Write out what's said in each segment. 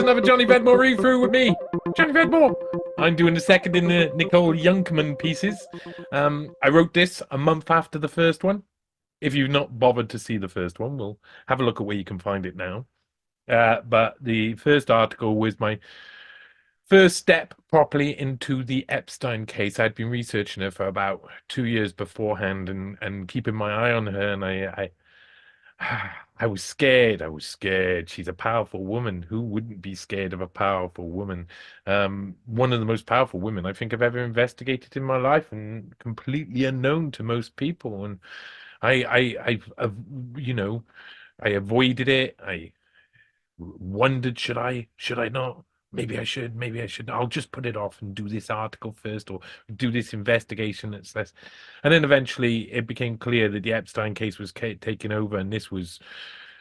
another Johnny Vedmore read-through with me, Johnny Vedmore. I'm doing the second in the Nicole Junkermann pieces. I wrote this a month after the first one. If you've not bothered to see the first one, we'll have a look at where you can find it now. But the first article was my first step properly into the Epstein case. I'd been researching her for about 2 years beforehand and keeping my eye on her, and I was scared. I was scared. She's a powerful woman. Who wouldn't be scared of a powerful woman? One of the most powerful women I think I've ever investigated in my life, and completely unknown to most people. And I've I avoided it. I wondered, should I not? Maybe I should, maybe I should. I'll just put it off and do this article first, or do this investigation that's less. And then eventually it became clear that the Epstein case was taken over, and this was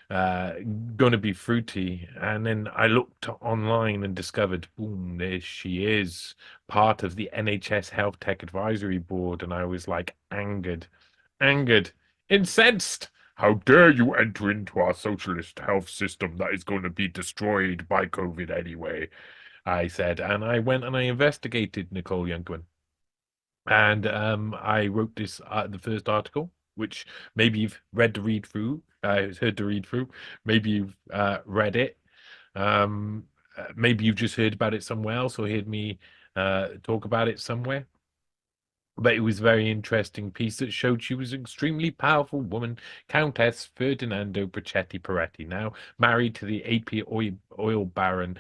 going to be fruity. And then I looked online and discovered, boom, there she is, part of the NHS Health Tech Advisory Board. And I was like angered, incensed. How dare you enter into our socialist health system that is going to be destroyed by COVID anyway, I said. And I went and I investigated Nicole Junkermann. And I wrote this, the first article, which maybe you've read the read through, heard the read through, maybe you've read it. Maybe you've just heard about it somewhere else or heard me talk about it somewhere. But it was a very interesting piece that showed she was an extremely powerful woman, Countess Ferdinando Bracetti-Peretti, now married to the AP oil baron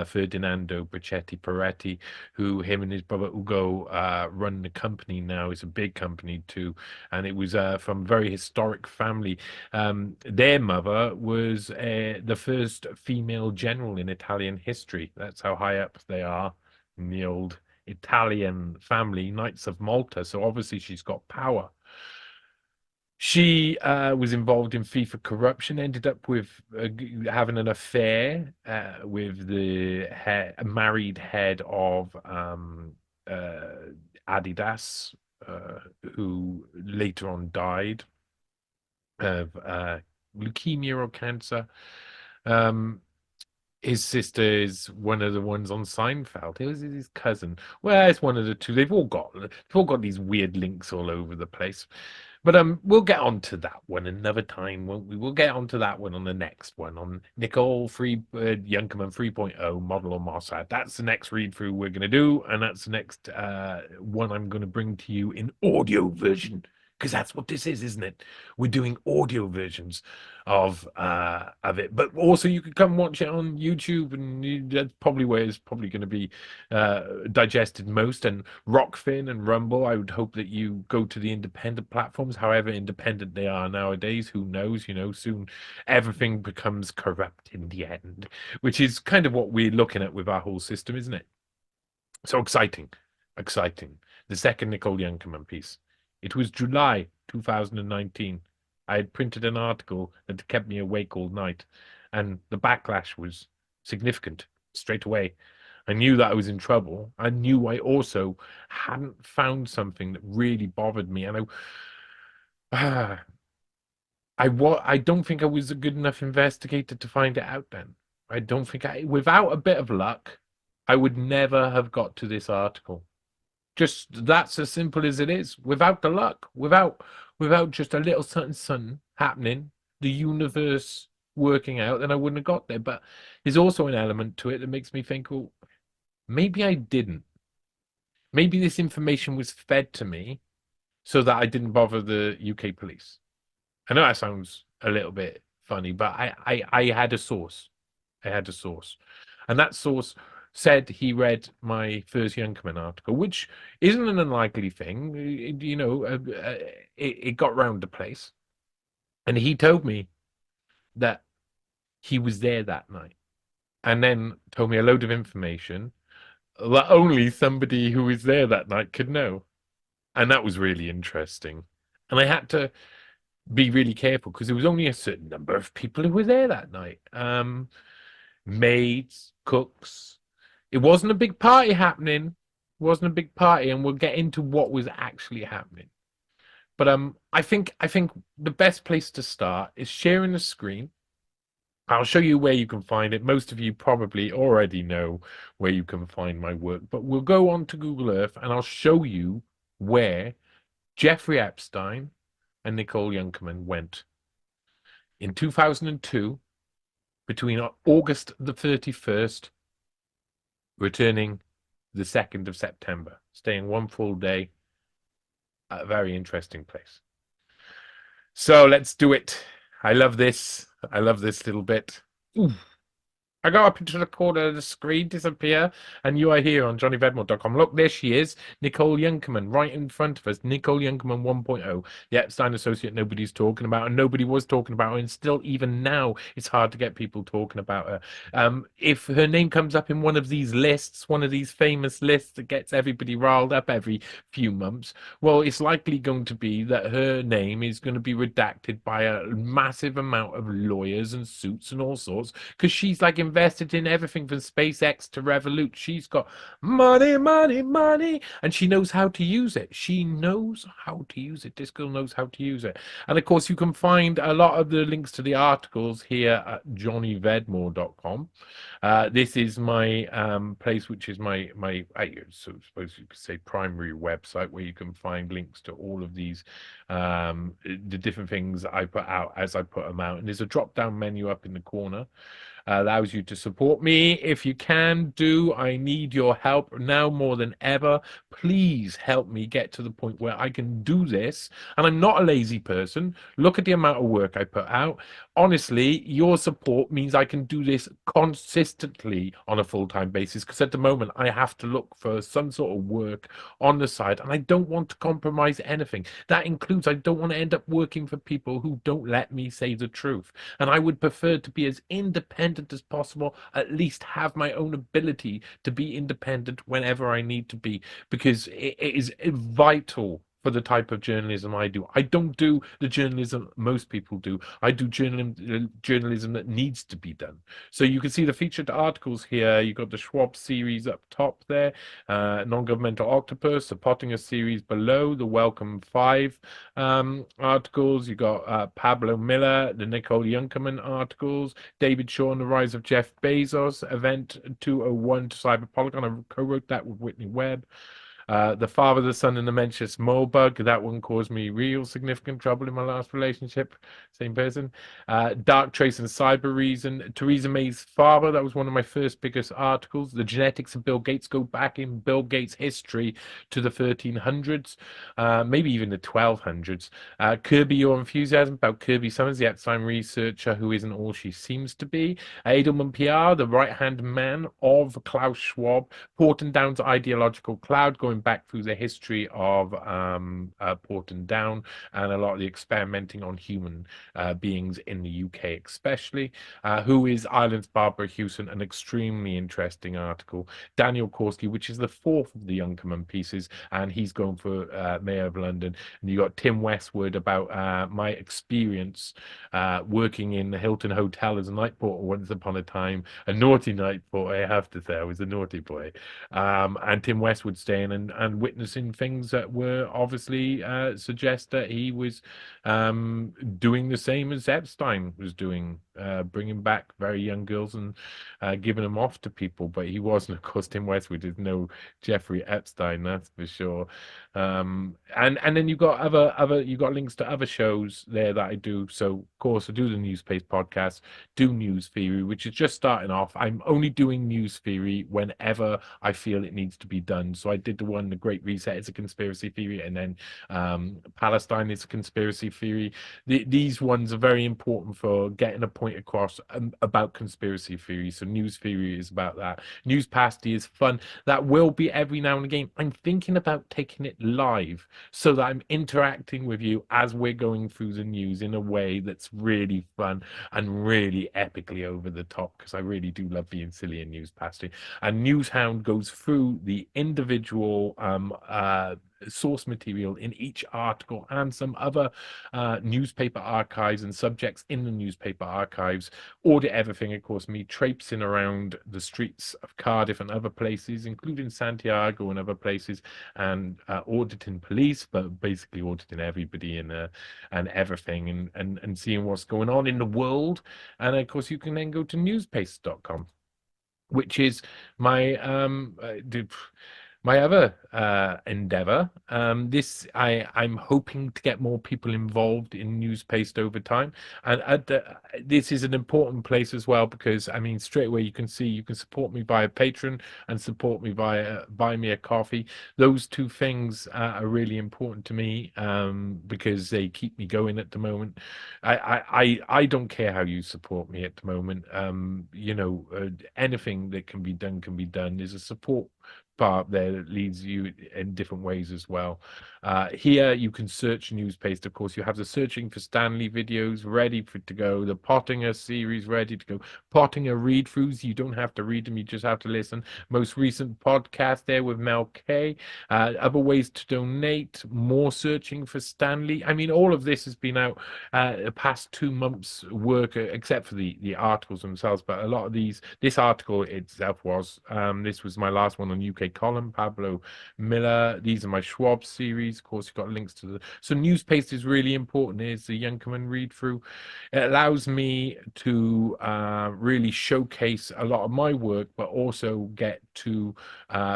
Ferdinando Bracetti-Peretti, who him and his brother Ugo run the company now. It's a big company too, and it was from a very historic family. Their mother was the first female general in Italian history. That's how high up they are in the old Italian family, Knights of Malta. So obviously she's got power. She was involved in FIFA corruption, ended up with having an affair with the married head of Adidas, who later on died of leukemia or cancer. His sister is one of the ones on Seinfeld. It was his cousin. Well, it's one of the two. They've all got these weird links all over the place. But we'll get on to that one another time, won't we? We'll get on to that one on the next one, on Nicole Junkermann 3.0 model on Mossad. That's the next read through we're going to do, and that's the next one I'm going to bring to you in audio version. Because that's what this is, isn't it? We're doing audio versions of it, but also you can come watch it on YouTube, and that's probably where it's probably going to be digested most. And Rockfin and Rumble, I would hope that you go to the independent platforms, however independent they are nowadays. Who knows? You know, soon everything becomes corrupt in the end, which is kind of what we're looking at with our whole system, isn't it? So exciting. The second Nicole Junkermann piece. It was July 2019. I had printed an article that kept me awake all night, and the backlash was significant straight away. I knew that I was in trouble. I knew I also hadn't found something that really bothered me, and I don't think I was a good enough investigator to find it out then. I don't think without a bit of luck, I would never have got to this article. Just that's as simple as it is. Without the luck, without just a little something happening, the universe working out, then I wouldn't have got there. But there's also an element to it that makes me think, well, maybe I didn't. Maybe this information was fed to me so that I didn't bother the UK police. I know that sounds a little bit funny, but I had a source. I had a source. And that source said he read my first Junkermann article, which isn't an unlikely thing. It got round the place. And he told me that he was there that night, and then told me a load of information that only somebody who was there that night could know. And that was really interesting. And I had to be really careful because there was only a certain number of people who were there that night. Maids, cooks. It wasn't a big party happening. It wasn't a big party, and we'll get into what was actually happening. But I think the best place to start is sharing the screen. I'll show you where you can find it. Most of you probably already know where you can find my work, but we'll go on to Google Earth and I'll show you where Jeffrey Epstein and Nicole Junkermann went in 2002 between August the 31st, returning the 2nd of September, staying one full day at a very interesting place. So let's do it. I love this. I love this little bit. Ooh. I got up into the corner of the screen, disappear, and you are here on JohnnyVedmore.com. Look, there she is, Nicole Junkermann, right in front of us. Nicole Junkermann 1.0, the Epstein associate nobody's talking about, and nobody was talking about her, and still, even now, it's hard to get people talking about her. If her name comes up in one of these lists, one of these famous lists that gets everybody riled up every few months, well, it's likely going to be that her name is going to be redacted by a massive amount of lawyers and suits and all sorts, because she's like invested in everything from SpaceX to Revolut. She's got money, money, money, and she knows how to use it. She knows how to use it. This girl knows how to use it. And of course, you can find a lot of the links to the articles here at johnnyvedmore.com. This is my place, which is my I suppose you could say primary website, where you can find links to all of these the different things I put out as I put them out. And there's a drop down menu up in the corner. Allows you to support me if you can do. I need your help now more than ever. Please help me get to the point where I can do this. And I'm not a lazy person. Look at the amount of work I put out. Honestly, your support means I can do this consistently on a full-time basis, because at the moment I have to look for some sort of work on the side, and I don't want to compromise anything. That includes, I don't want to end up working for people who don't let me say the truth. And I would prefer to be as independent as possible, at least have my own ability to be independent whenever I need to be, because it is vital for the type of journalism I do. I don't do the journalism most people do. I do journalism that needs to be done. So you can see the featured articles here. You've got the Schwab series up top there, Non-Governmental Octopus, the Pottinger series below, the Welcome 5 articles. You got Pablo Miller, the Nicole Junkermann articles, David Shaw and the Rise of Jeff Bezos, Event 201 to Cyber Polygon. I co-wrote that with Whitney Webb. The Father, the Son, and the Mencius Mole Bug. That one caused me real significant trouble in my last relationship. Same person. Dark Trace and Cyber Reason. Theresa May's Father. That was one of my first biggest articles. The Genetics of Bill Gates go back in Bill Gates' history to the 1300s, maybe even the 1200s. Kirby Your Enthusiasm, about Kirby Summers, the Epstein researcher who isn't all she seems to be. Edelman PR, the right-hand man of Klaus Schwab, Porton Down's ideological cloud, going back through the history of Porton Down and a lot of the experimenting on human beings in the UK especially. Who is Ireland's Barbara Hewson, an extremely interesting article. Daniel Korski, which is the fourth of the Junkermann pieces, and he's going for Mayor of London. And you got Tim Westwood about my experience working in the Hilton Hotel as a night porter once upon a time, a naughty night porter, I have to say. I was a naughty boy. And Tim Westwood staying and witnessing things that were obviously suggest that he was doing the same as Epstein was doing, bringing back very young girls and giving them off to people. But he wasn't, of course. Tim Westwood is no Jeffrey Epstein, that's for sure. And then you got you got links to other shows there that I do. So of course I do the NEWSPASTE podcast, do News Theory, which is just starting off. I'm only doing News Theory whenever I feel it needs to be done. So I did the one, The Great Reset is a conspiracy theory, and then Palestine is a conspiracy theory. These ones are very important for getting a point across about conspiracy theory. So News Theory is about that. NEWSPASTE is fun. That will be every now and again. I'm thinking about taking it live so that I'm interacting with you as we're going through the news in a way that's really fun and really epically over the top, because I really do love being silly in NEWSPASTE. And Newshound goes through the individual useful source material in each article, and some other newspaper archives and subjects in the newspaper archives. Audit everything, of course, me traipsing around the streets of Cardiff and other places, including Santiago and other places, and auditing police, but basically auditing everybody and everything, and seeing what's going on in the world. And of course, you can then go to newspaste.com, which is my my other endeavor. I'm hoping to get more people involved in NewsPaste over time, and this is an important place as well, because I mean, straight away you can see you can support me via Patreon and support me via buy me a coffee. Those two things are really important to me, because they keep me going at the moment. I don't care how you support me at the moment. Anything that can be done can be done. There's a support part there that leads you in different ways as well. Here you can search NewsPaste. Of course, you have the searching for Stanley videos ready to go, the Pottinger series ready to go, Pottinger read-throughs. You don't have to read them, you just have to listen. Most recent podcast there with Mel K. Other ways to donate, more searching for Stanley. I mean, all of this has been out the past 2 months work, except for the articles themselves, but a lot of this article itself was this was my last one on UK column, Pablo Miller. These are my Schwab series. Of course, you've got links to so NewsPaste is really important. Here's the Junkermann read through. It allows me to really showcase a lot of my work, but also get to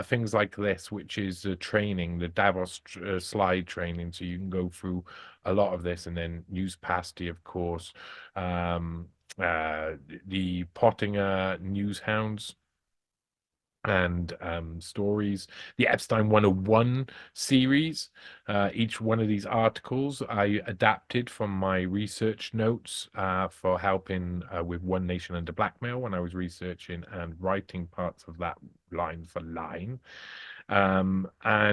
things like this, which is training, the Davos slide training. So you can go through a lot of this, and then NewsPaste, of course, the Pottinger News Hounds and stories, the Epstein 101 series. Each one of these articles I adapted from my research notes for helping with One Nation Under Blackmail when I was researching and writing parts of that line for line. And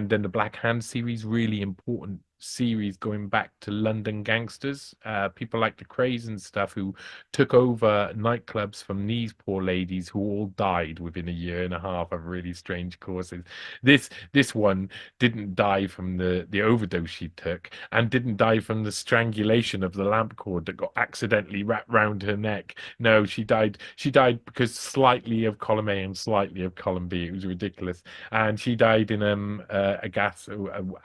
then the Black Hand series, really important series going back to London gangsters, people like the Craze and stuff, who took over nightclubs from these poor ladies who all died within a year and a half of really strange causes. This one didn't die from the overdose she took, and didn't die from the strangulation of the lamp cord that got accidentally wrapped round her neck. No, she died because slightly of column A and slightly of column B. It was ridiculous. And she died in a gas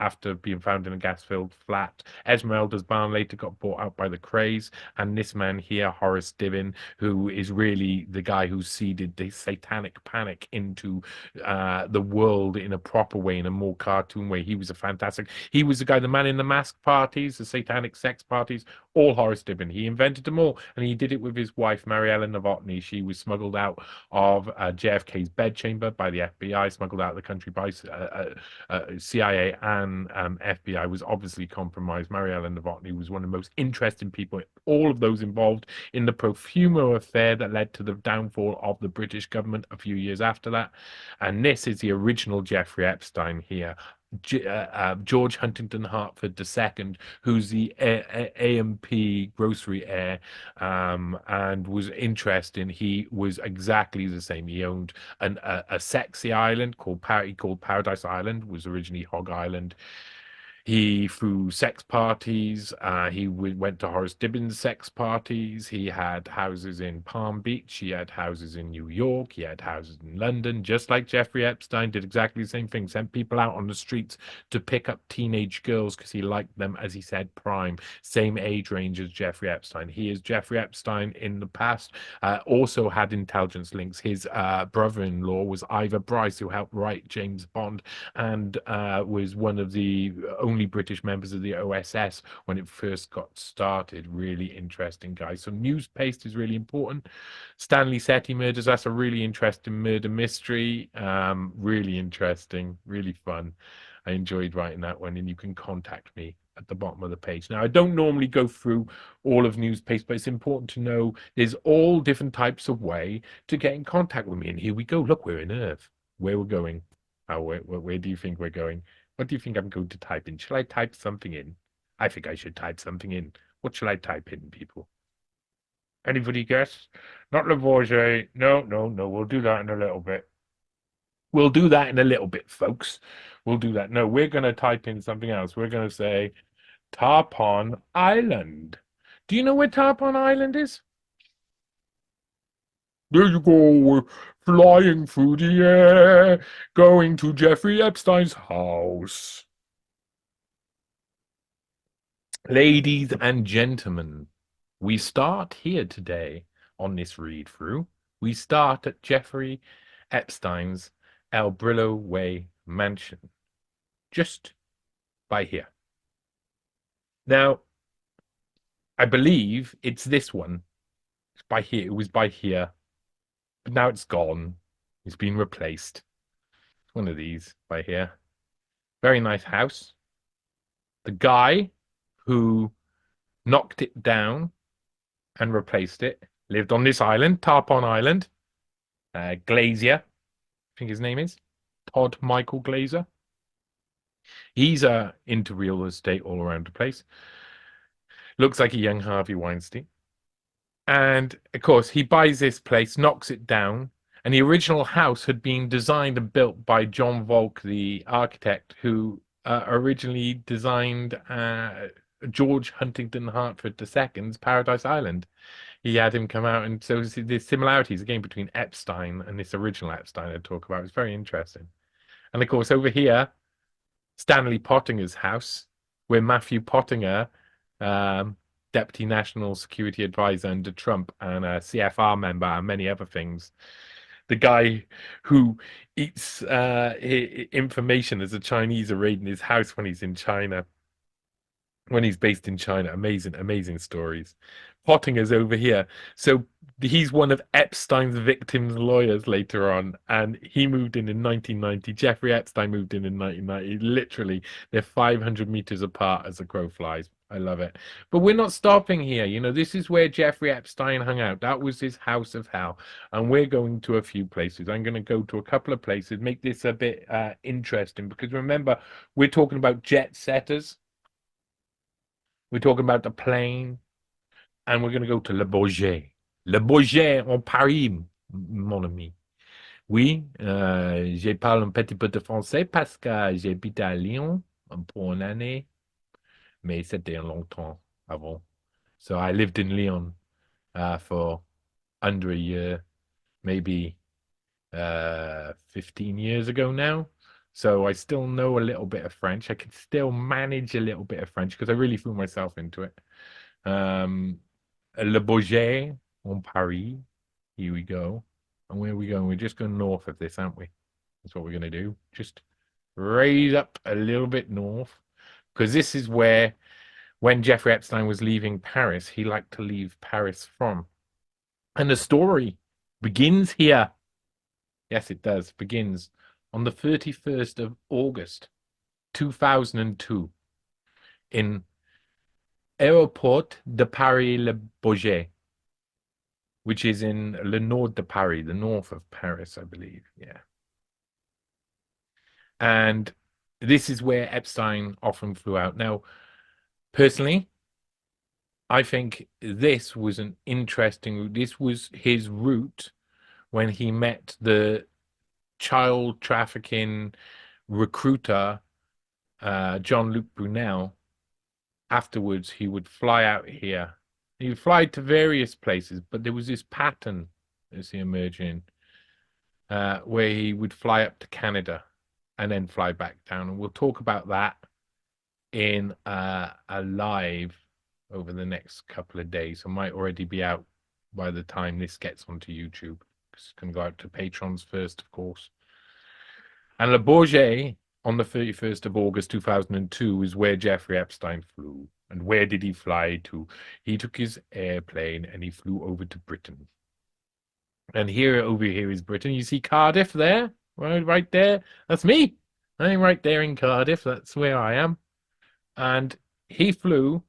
after being found in a gas-filled flat. Esmeralda's barn later got bought out by the Craze, and this man here, Horace Divin, who is really the guy who seeded the satanic panic into the world in a proper way, in a more cartoon way. He was the guy, the man in the mask parties, the satanic sex parties, all Horace Divin. He invented them all, and he did it with his wife, Mariella Novotny. She was smuggled out of JFK's bedchamber by the FBI, smuggled out of the country by CIA and FBI, was obviously compromised. Mariella Novotny was one of the most interesting people, all of those involved in the Profumo affair that led to the downfall of the British government a few years after that. And this is the original Jeffrey Epstein here. George Huntington Hartford II, who's the AMP grocery heir, and was interesting. He was exactly the same. He owned a sexy island called Paradise Island, was originally Hog Island. He threw sex parties. He went to Horace Dibbin's sex parties. He had houses in Palm Beach. He had houses in New York. He had houses in London, just like Jeffrey Epstein did exactly the same thing. Sent people out on the streets to pick up teenage girls because he liked them, as he said, prime. Same age range as Jeffrey Epstein. He is Jeffrey Epstein in the past. Also had intelligence links. His brother-in-law was Ivor Bryce, who helped write James Bond, and was one of the only British members of the OSS when it first got started. Really interesting guy. So NewsPaste is really important. Stanley Setti murders, that's a really interesting murder mystery. Really interesting, really fun. I enjoyed writing that one, and you can contact me at the bottom of the page. Now, I don't normally go through all of NewsPaste, but it's important to know there's all different types of way to get in contact with me. And here we go. Look, we're in Earth. Where we're going. Where do you think we're going? What do you think I'm going to type in? Shall I type something in? I think I should type something in. What shall I type in, people? Anybody guess? Not Lavoisier. No. We'll do that in a little bit. We'll do that in a little bit, folks. We'll do that. No, we're going to type in something else. We're going to say Tarpon Island. Do you know where Tarpon Island is? There you go, flying through the air, going to Jeffrey Epstein's house. Ladies and gentlemen, we start here today on this read through. We start at Jeffrey Epstein's El Brillo Way mansion, just by here. Now, I believe it's this one. It's by here. It was by here, but now it's gone. It's been replaced. It's one of these by here. Very nice house. The guy who knocked it down and replaced it lived on this island, Tarpon Island. Glazier, I think his name is Todd Michael Glazer. He's into real estate all around the place. Looks like a young Harvey Weinstein. And of course, he buys this place, knocks it down, and the original house had been designed and built by John Volk, the architect, who originally designed George Huntington Hartford II's Paradise Island. He had him come out, and so the similarities again between Epstein and this original Epstein I talk about is very interesting. And of course, over here, Stanley Pottinger's house, where Matthew Pottinger, Deputy National Security Advisor under Trump and a CFR member and many other things, the guy who eats information as the Chinese are raiding his house when he's in China, when he's based in China. Amazing stories. Pottinger's over here. So he's one of Epstein's victims' lawyers later on, and he moved in 1990. Jeffrey Epstein moved in 1990. Literally, they're 500 meters apart as the crow flies. I love it. But we're not stopping here. You know, this is where Jeffrey Epstein hung out. That was his house of hell. And we're going to a few places. I'm going to go to a couple of places, make this a bit interesting, because remember, we're talking about jet setters. We're talking about the plane. And we're going to go to Le Bourget. Le Bourget en Paris, mon ami. Oui, je parle un petit peu de français parce que j'habite à Lyon pour une année, mais c'était longtemps avant. So I lived in Lyon for under a year, maybe 15 years ago now. So I still know a little bit of French. I can still manage a little bit of French because I really threw myself into it. Le Bourget on Paris. Here we go. And where are we going? We're just going north of this, aren't we? That's what we're going to do. Just raise up a little bit north. Because this is where, when Jeffrey Epstein was leaving Paris, he liked to leave Paris from. And the story begins here. Yes, it does. Begins on the 31st of August, 2002, in Aéroport de Paris-Le Bourget, which is in Le Nord de Paris, the north of Paris, I believe. Yeah. And this is where Epstein often flew out. Now, personally, I think this was an interesting route. This was his route when he met the child trafficking recruiter, Jean-Luc Brunel. Afterwards, he would fly out here. He would fly to various places, but there was this pattern as he emerging, where he would fly up to Canada and then fly back down. And we'll talk about that in a live over the next couple of days. It might already be out by the time this gets onto YouTube. It's going to go out to patrons first, of course. And Le Bourget, on the 31st of August 2002, is where Jeffrey Epstein flew. And where did he fly to? He took his airplane and he flew over to Britain. And over here is Britain. You see Cardiff there? Right there. That's me. I'm right there in Cardiff. That's where I am. And he flew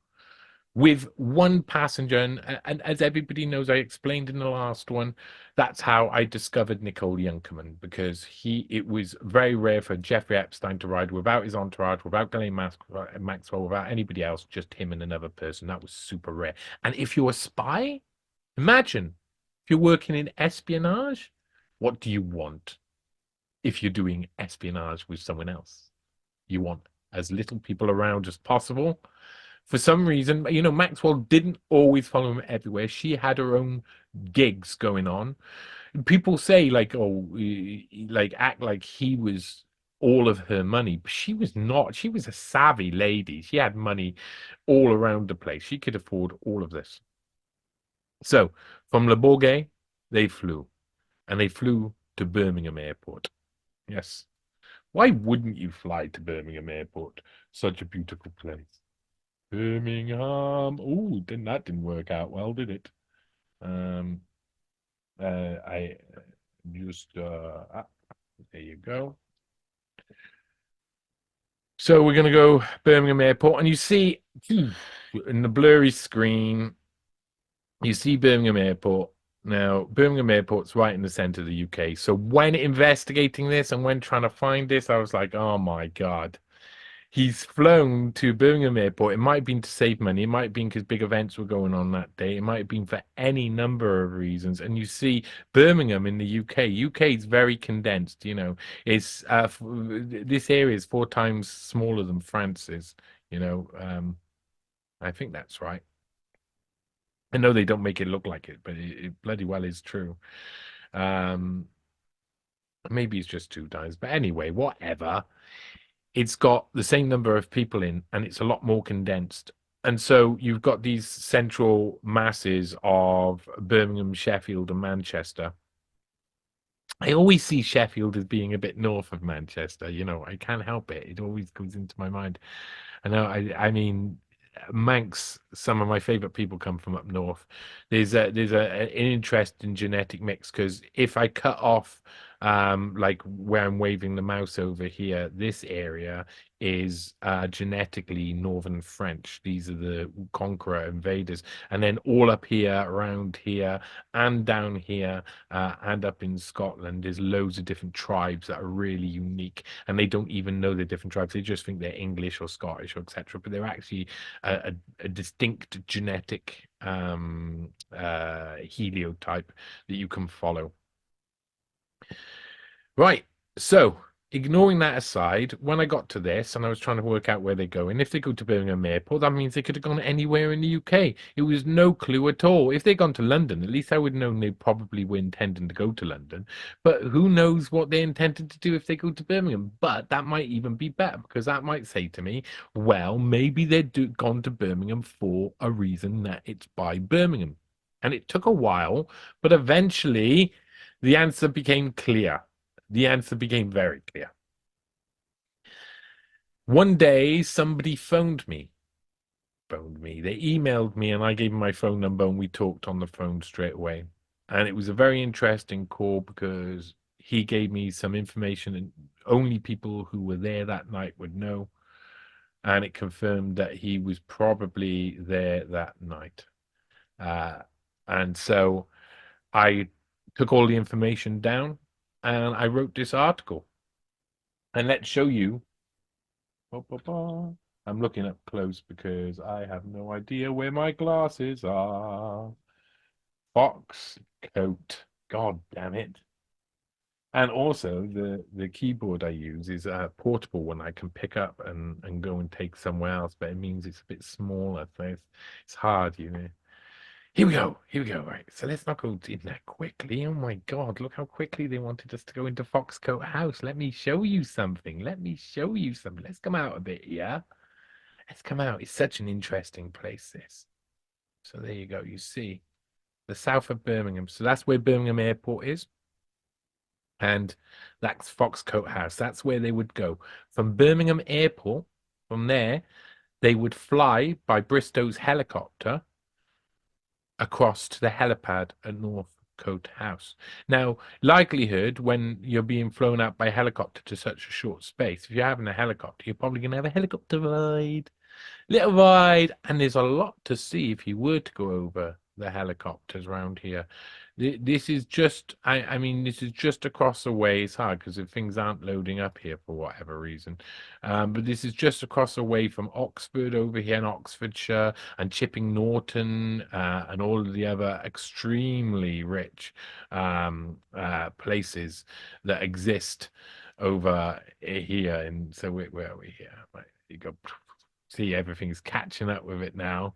with one passenger. And as everybody knows, I explained in the last one, that's how I discovered Nicole Junkermann, because it was very rare for Jeffrey Epstein to ride without his entourage, without Ghislaine Maxwell, without anybody else, just him and another person. That was super rare. And if you're a spy, imagine if you're working in espionage, what do you want if you're doing espionage with someone else? You want as little people around as possible. For some reason, Maxwell didn't always follow him everywhere. She had her own gigs going on. People say like, oh, like act like he was all of her money. But she was not. She was a savvy lady. She had money all around the place. She could afford all of this. So from Le Bourget, they flew, and they flew to Birmingham Airport. Yes. Why wouldn't you fly to Birmingham Airport? Such a beautiful place. Birmingham. Oh, then that didn't work out well, did it? Um, I just there you go. So we're gonna go Birmingham Airport, and you see in the blurry screen, you see Birmingham Airport. Now, Birmingham Airport's right in the center of the UK. So when investigating this and when trying to find this, I was like, oh my God. He's flown to Birmingham Airport. It might have been to save money. It might have been because big events were going on that day. It might have been for any number of reasons. And you see Birmingham in the UK. UK is very condensed. It's this area is 4 times smaller than France is. I think that's right. I know they don't make it look like it, but it bloody well is true. Um, Maybe it's just 2 times, but anyway, whatever. It's got the same number of people in, and it's a lot more condensed. And so you've got these central masses of Birmingham, Sheffield, and Manchester. I always see Sheffield as being a bit north of Manchester. I can't help it. It always comes into my mind. I know. I mean, Manx. Some of my favorite people come from up north. There's an interesting genetic mix because if I cut off, like where I'm waving the mouse over here, this area is genetically Northern French. These are the conqueror invaders, and then all up here, around here, and down here, and up in Scotland, there's loads of different tribes that are really unique, and they don't even know they're different tribes. They just think they're English or Scottish or etc. But they're actually a distinct genetic heliotype that you can follow. Right. So, ignoring that aside, when I got to this and I was trying to work out where they're going, if they go to Birmingham Airport, that means they could have gone anywhere in the UK. It was no clue at all. If they'd gone to London, at least I would have known they probably were intending to go to London. But who knows what they intended to do if they go to Birmingham? But that might even be better because that might say to me, well, maybe they'd gone to Birmingham for a reason that it's by Birmingham. And it took a while, but eventually the answer became clear. The answer became very clear. One day, somebody phoned me. They emailed me, and I gave them my phone number, and we talked on the phone straight away. And it was a very interesting call because he gave me some information, and only people who were there that night would know. And it confirmed that he was probably there that night. And so I took all the information down and I wrote this article. And let's show you. I'm looking up close because I have no idea where my glasses are. Foxcote. God damn it. And also the keyboard I use is a portable one I can pick up and go and take somewhere else, but it means it's a bit smaller, so it's hard. Here we go. Here we go. Right. So let's not go in there quickly. Oh my God. Look how quickly they wanted us to go into Foxcote House. Let me show you something. Let me show you something. Let's come out a bit, yeah? Let's come out. It's such an interesting place, this. So there you go. You see the south of Birmingham. So that's where Birmingham Airport is. And that's Foxcote House. That's where they would go. From Birmingham Airport, from there, they would fly by Bristow's helicopter across to the helipad at Northcote House. Now, likelihood when you're being flown out by helicopter to such a short space, if you're having a helicopter, you're probably going to have a helicopter ride, little ride, and there's a lot to see if you were to go over the helicopters around here. This is just, I mean, this is just across the way. It's hard because if things aren't loading up here for whatever reason. But this is just across the way from Oxford over here in Oxfordshire and Chipping Norton and all of the other extremely rich places that exist over here. And so where are we here? Right, you go. See, everything's catching up with it now.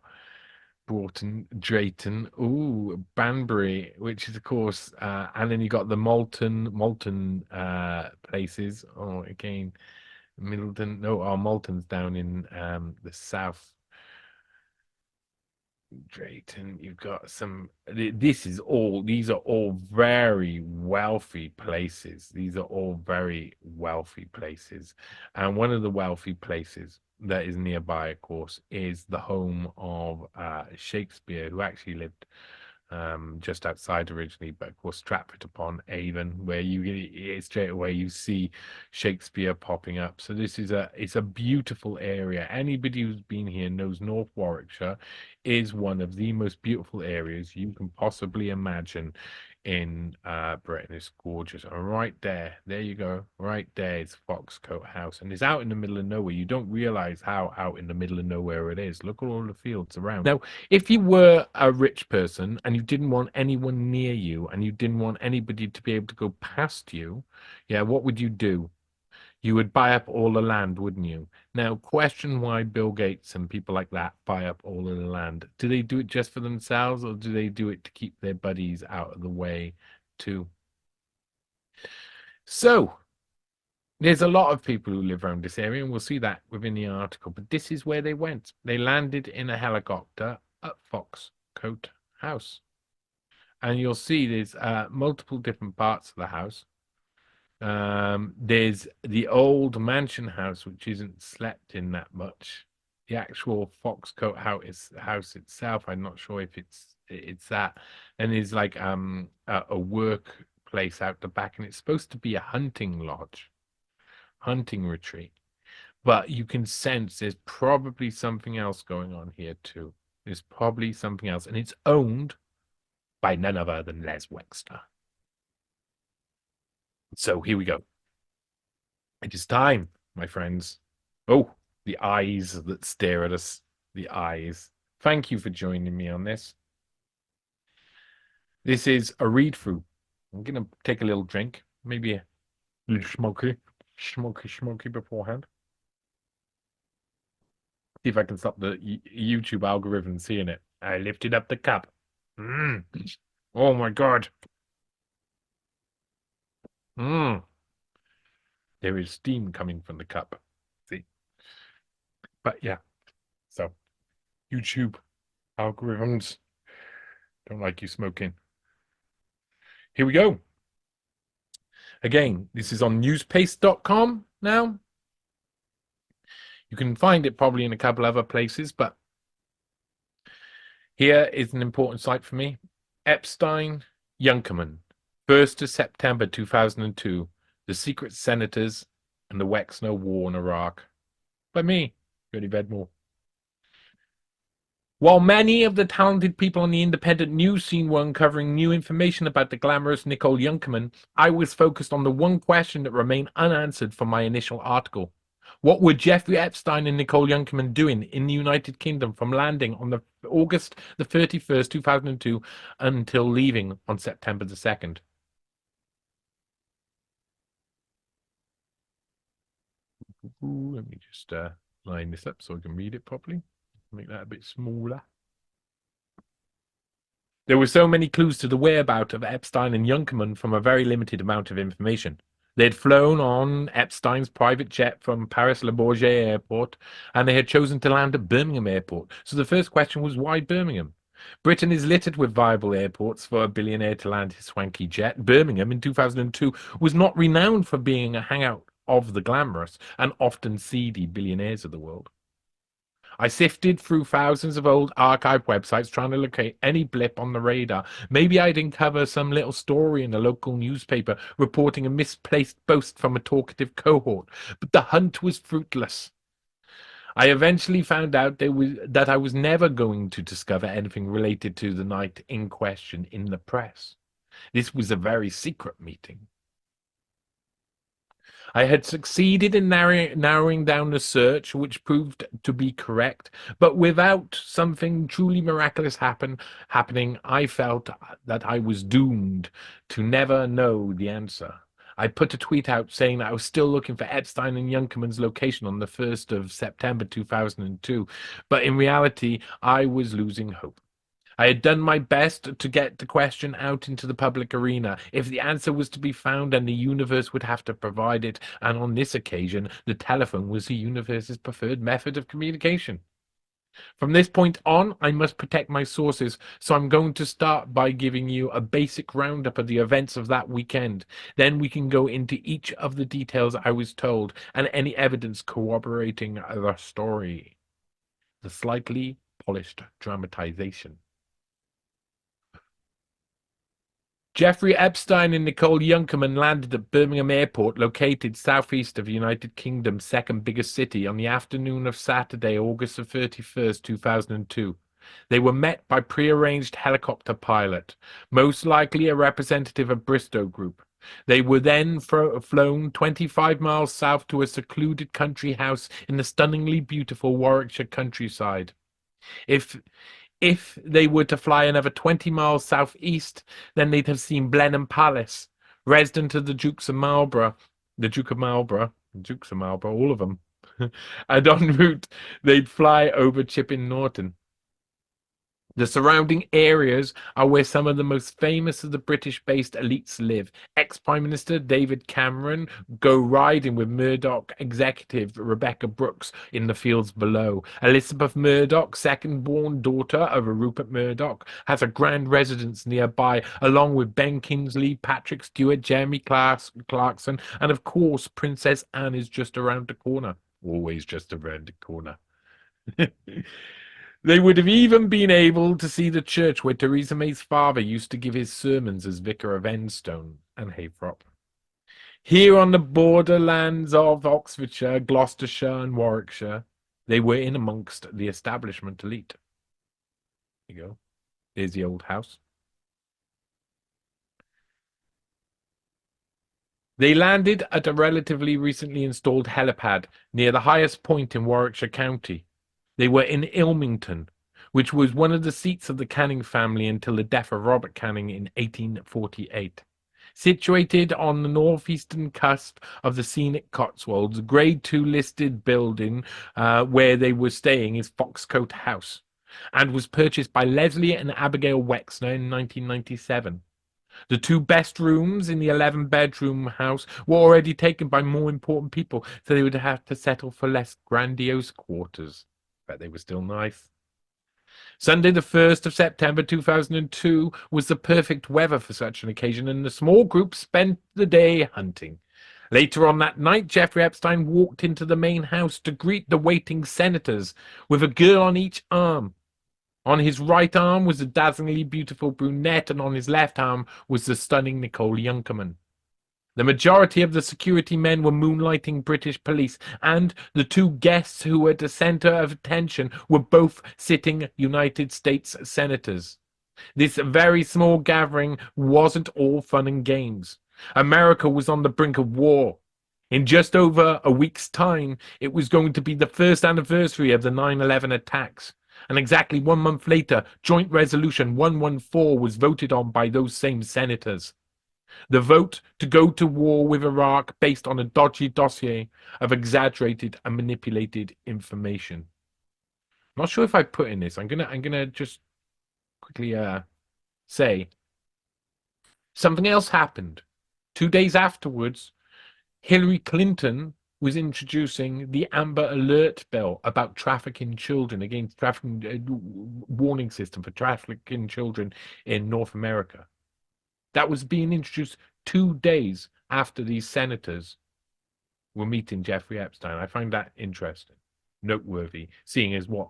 Broughton, Drayton, ooh, Banbury, which is of course, and then you got the Malton places. Oh, again, Middleton. No, Malton's down in the south. Drayton, you've got some. These are all very wealthy places. These are all very wealthy places. And one of the wealthy places that is nearby, of course, is the home of Shakespeare, who actually lived just outside originally, but of course Stratford upon Avon, where straight away you see Shakespeare popping up. So it's a beautiful area. Anybody who's been here knows North Warwickshire is one of the most beautiful areas you can possibly imagine in Britain. It's gorgeous. And right there you go. Right there is Foxcote House, and it's out in the middle of nowhere. You don't realize how out in the middle of nowhere it is. Look at all the fields around. Now, if you were a rich person and you didn't want anyone near you and you didn't want anybody to be able to go past you, yeah, what would you do? You would buy up all the land, wouldn't you? Now, question why Bill Gates and people like that buy up all of the land. Do they do it just for themselves, or do they do it to keep their buddies out of the way too? So, there's a lot of people who live around this area, and we'll see that within the article. But this is where they went. They landed in a helicopter at Foxcote House. And you'll see there's multiple different parts of the house. There's the old mansion house, which isn't slept in that much. The actual Foxcote house itself, I'm not sure if it's that. And there's like a work place out the back, and it's supposed to be a hunting lodge, hunting retreat. But you can sense there's probably something else going on here too. There's probably something else, and it's owned by none other than Les Wexner. So here we go. It is time, my friends. Oh, the eyes that stare at us. The eyes. Thank you for joining me on this. This is a read through. I'm going to take a little drink, maybe a little smoky beforehand. See if I can stop the YouTube algorithm seeing it. I lifted up the cup. Oh my God. There is steam coming from the cup. See? But yeah. So, YouTube algorithms don't like you smoking. Here we go. Again, this is on newspaste.com now. You can find it probably in a couple other places, but here is an important site for me. Epstein Junkermann, 1st of September 2002, The Secret Senators and the Wexner War in Iraq. By me, Jeffrey Vedmore. While many of the talented people on the independent news scene were uncovering new information about the glamorous Nicole Junkermann, I was focused on the one question that remained unanswered from my initial article. What were Jeffrey Epstein and Nicole Junkermann doing in the United Kingdom from landing on August the 31st, 2002 until leaving on September the 2nd? Let me just line this up so I can read it properly. Make that a bit smaller. There were so many clues to the whereabouts of Epstein and Junkermann from a very limited amount of information. They had flown on Epstein's private jet from Paris Le Bourget Airport, and they had chosen to land at Birmingham Airport. So the first question was, why Birmingham? Britain is littered with viable airports for a billionaire to land his swanky jet. Birmingham in 2002 was not renowned for being a hangout of the glamorous and often seedy billionaires of the world. I sifted through thousands of old archive websites trying to locate any blip on the radar. Maybe I'd uncover some little story in a local newspaper reporting a misplaced boast from a talkative cohort, but the hunt was fruitless. I eventually found out that I was never going to discover anything related to the night in question in the press. This was a very secret meeting. I had succeeded in narrowing down the search, which proved to be correct, but without something truly miraculous happening, I felt that I was doomed to never know the answer. I put a tweet out saying that I was still looking for Epstein and Junkermann's location on the 1st of September 2002, but in reality, I was losing hope. I had done my best to get the question out into the public arena. If the answer was to be found, then the universe would have to provide it, and on this occasion, the telephone was the universe's preferred method of communication. From this point on, I must protect my sources, so I'm going to start by giving you a basic roundup of the events of that weekend. Then we can go into each of the details I was told and any evidence corroborating the story. The slightly polished dramatization. Jeffrey Epstein and Nicole Junkermann landed at Birmingham Airport, located southeast of the United Kingdom's second biggest city, on the afternoon of Saturday, August 31st, 2002. They were met by pre-arranged helicopter pilot, most likely a representative of Bristow Group. They were then flown 25 miles south to a secluded country house in the stunningly beautiful Warwickshire countryside. If they were to fly another 20 miles southeast, then they'd have seen Blenheim Palace, resident of the Dukes of Marlborough, all of them. And en route, they'd fly over Chipping Norton. The surrounding areas are where some of the most famous of the British-based elites live. Ex-Prime Minister David Cameron go riding with Murdoch executive Rebecca Brooks in the fields below. Elizabeth Murdoch, second-born daughter of Rupert Murdoch, has a grand residence nearby, along with Ben Kingsley, Patrick Stewart, Jeremy Clarkson, and of course Princess Anne is just around the corner. Always just around the corner. They would have even been able to see the church where Theresa May's father used to give his sermons as Vicar of Enstone and Haythrop. Here on the borderlands of Oxfordshire, Gloucestershire and Warwickshire, they were in amongst the establishment elite. There you go. There's the old house. They landed at a relatively recently installed helipad near the highest point in Warwickshire County. They were in Ilmington, which was one of the seats of the Canning family until the death of Robert Canning in 1848. Situated on the northeastern cusp of the scenic Cotswolds, Grade 2 listed building where they were staying is Foxcote House, and was purchased by Leslie and Abigail Wexner in 1997. The two best rooms in the 11-bedroom house were already taken by more important people, so they would have to settle for less grandiose quarters. But they were still nice. Sunday the 1st of September 2002 was the perfect weather for such an occasion, and the small group spent the day hunting. Later on that night, Jeffrey Epstein walked into the main house to greet the waiting senators, with a girl on each arm. On his right arm was the dazzlingly beautiful brunette, and on his left arm was the stunning Nicole Junkermann. The majority of the security men were moonlighting British police, and the two guests who were the center of attention were both sitting United States senators. This very small gathering wasn't all fun and games. America was on the brink of war. In just over a week's time, it was going to be the first anniversary of the 9/11 attacks. And exactly 1 month later, Joint Resolution 114 was voted on by those same senators. The vote to go to war with Iraq based on a dodgy dossier of exaggerated and manipulated information. I'm not sure if I put in this. I'm gonna just quickly say something else happened. 2 days afterwards, Hillary Clinton was introducing the Amber Alert bill about trafficking children, against trafficking warning system for trafficking children in North America. That was being introduced 2 days after these senators were meeting Jeffrey Epstein. I find that interesting, noteworthy, seeing as what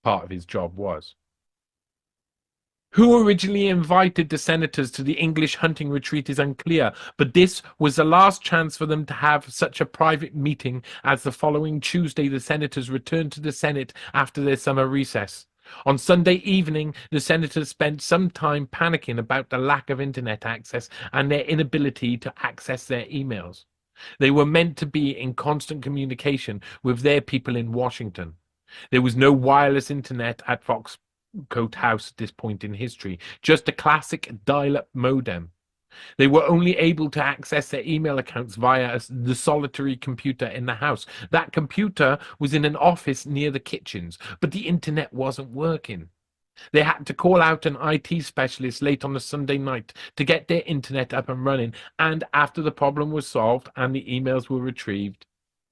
part of his job was. Who originally invited the senators to the English hunting retreat is unclear, but this was the last chance for them to have such a private meeting, as the following Tuesday the senators returned to the Senate after their summer recess. On Sunday evening, the senators spent some time panicking about the lack of internet access and their inability to access their emails. They were meant to be in constant communication with their people in Washington. There was no wireless internet at Foxcote House at this point in history, just a classic dial-up modem. They were only able to access their email accounts via the solitary computer in the house. That computer was in an office near the kitchens, but the internet wasn't working. They had to call out an IT specialist late on a Sunday night to get their internet up and running, and after the problem was solved and the emails were retrieved,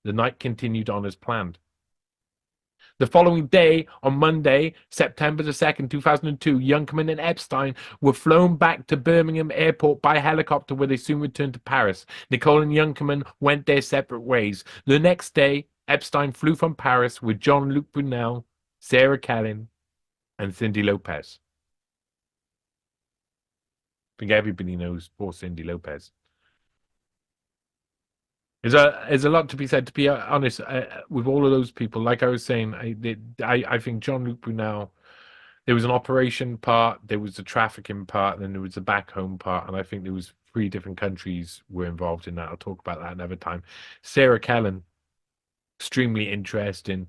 the night continued on as planned. The following day, on Monday, September the 2nd, 2002, Junkermann and Epstein were flown back to Birmingham airport by helicopter, where they soon returned to Paris. Nicole and Junkermann went their separate ways. The next day, Epstein flew from Paris with Jean-Luc Brunel, Sarah Kellin, and Cindy Lopez. I think everybody knows poor Cindy Lopez. There's a lot to be said. To be honest, with all of those people, like I was saying, I think Jean-Luc Brunel, there was an operation part, there was a trafficking part, and then there was a back home part, and I think there was 3 different countries were involved in that. I'll talk about that another time. Sarah Kellin, extremely interesting.